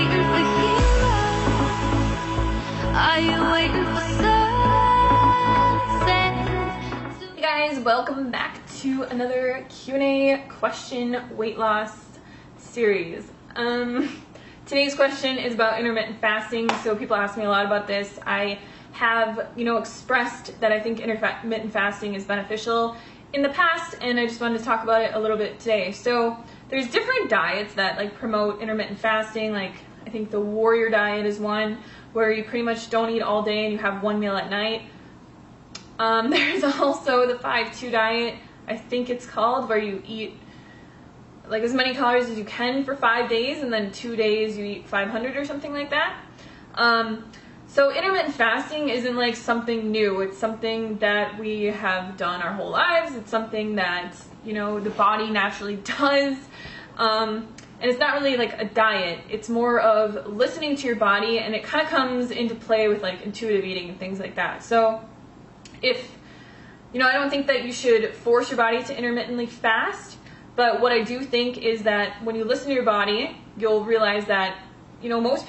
waiting for heroes? Are you waiting for sunset? Hey guys, welcome back to another Q&A question weight loss series. Today's question is about intermittent fasting. So people ask me a lot about this. I have, expressed that I think intermittent fasting is beneficial in the past, and I just wanted to talk about it a little bit today. So there's different diets that promote intermittent fasting. I think the warrior diet is one where you pretty much don't eat all day and you have one meal at night. There's also the 5-2 diet, I think it's called, where you eat as many calories as you can for 5 days, and then 2 days you eat 500 or something like that. So intermittent fasting isn't something new. It's something that we have done our whole lives. It's something that, the body naturally does. And it's not really a diet. It's more of listening to your body, and it kind of comes into play with intuitive eating and things like that. So if, I don't think that you should force your body to intermittently fast, but what I do think is that when you listen to your body, you'll realize that, most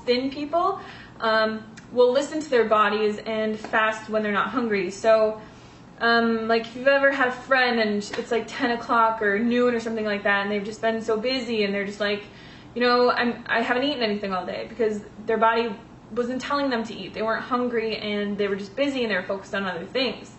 thin people, will listen to their bodies and fast when they're not hungry. So, if you've ever had a friend and it's 10 o'clock or noon or something like that, and they've just been so busy and they're just I haven't eaten anything all day because their body wasn't telling them to eat. They weren't hungry and they were just busy and they were focused on other things.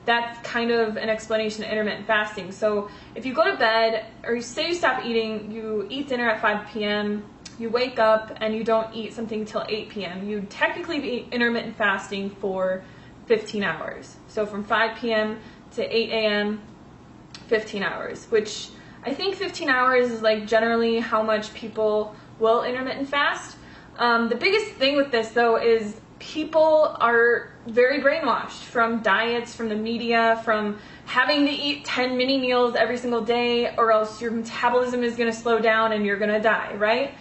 That's kind of an explanation of intermittent fasting. So if you go to bed, or you say you stop eating, you eat dinner at 5 p.m., you wake up and you don't eat something till 8 p.m., you'd technically be intermittent fasting for 15 hours. So from 5 p.m. to 8 a.m., 15 hours, which I think 15 hours is generally how much people will intermittent fast. The biggest thing with this though is people are very brainwashed from diets, from the media, from having to eat 10 mini meals every single day, or else your metabolism is going to slow down and you're going to die, right?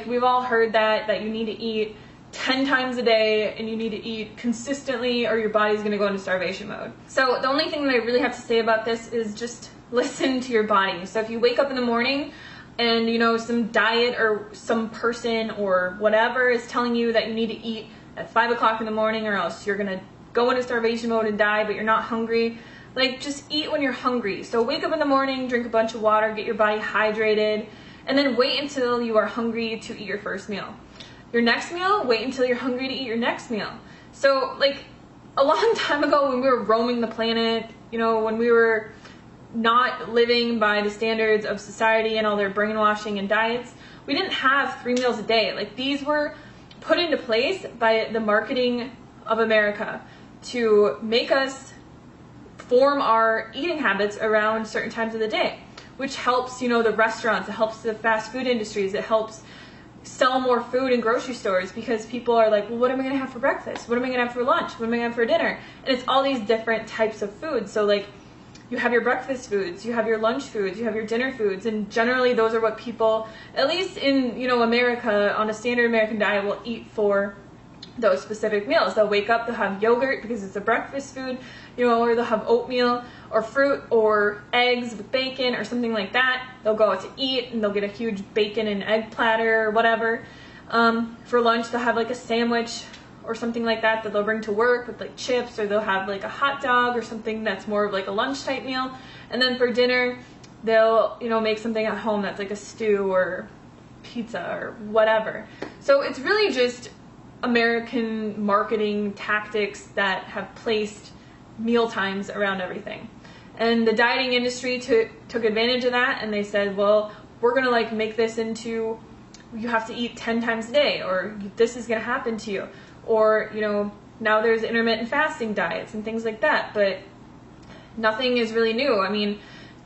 We've all heard that you need to eat 10 times a day and you need to eat consistently or your body's going to go into starvation mode. So the only thing that I really have to say about this is just listen to your body. So if you wake up in the morning and some diet or some person or whatever is telling you that you need to eat at 5 o'clock in the morning or else you're going to go into starvation mode and die, but you're not hungry, just eat when you're hungry. So wake up in the morning, drink a bunch of water, get your body hydrated, and then wait until you are hungry to eat your first meal. Your next meal, wait until you're hungry to eat your next meal. So a long time ago when we were roaming the planet, when we were not living by the standards of society and all their brainwashing and diets, we didn't have 3 meals a day. These were put into place by the marketing of America to make us form our eating habits around certain times of the day, which helps, the restaurants, it helps the fast food industries, it helps sell more food in grocery stores because people are well, what am I going to have for breakfast? What am I going to have for lunch? What am I going to have for dinner? And it's all these different types of foods. So you have your breakfast foods, you have your lunch foods, you have your dinner foods, and generally those are what people, at least in, America, on a standard American diet, will eat for those specific meals. They'll wake up, they'll have yogurt because it's a breakfast food, or they'll have oatmeal or fruit or eggs with bacon or something like that. They'll go out to eat and they'll get a huge bacon and egg platter or whatever. For lunch, they'll have a sandwich or something like that they'll bring to work with chips, or they'll have a hot dog or something that's more of a lunch type meal. And then for dinner, they'll, make something at home that's a stew or pizza or whatever. So it's really just American marketing tactics that have placed meal times around everything. And the dieting industry took advantage of that, and they said, well, we're going to make this into, you have to eat 10 times a day, or this is going to happen to you. Or, now there's intermittent fasting diets and things like that, but nothing is really new. I mean,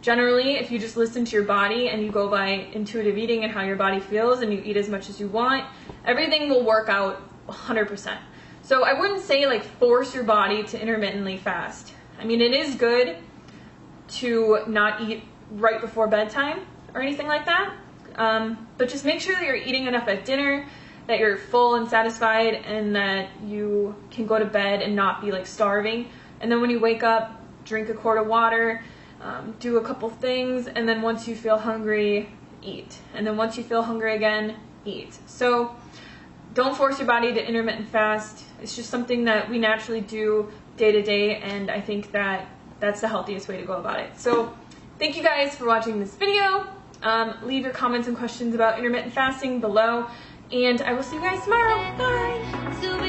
generally, if you just listen to your body and you go by intuitive eating and how your body feels and you eat as much as you want, everything will work out 100%. So I wouldn't say force your body to intermittently fast. I mean, it is good to not eat right before bedtime or anything like that, but just make sure that you're eating enough at dinner, that you're full and satisfied, and that you can go to bed and not be starving. And then when you wake up, drink a quart of water, do a couple things, and then once you feel hungry, eat. And then once you feel hungry again, eat. So don't force your body to intermittent fast. It's just something that we naturally do day to day, and I think that that's the healthiest way to go about it. So thank you guys for watching this video. Leave your comments and questions about intermittent fasting below, and I will see you guys tomorrow. Bye!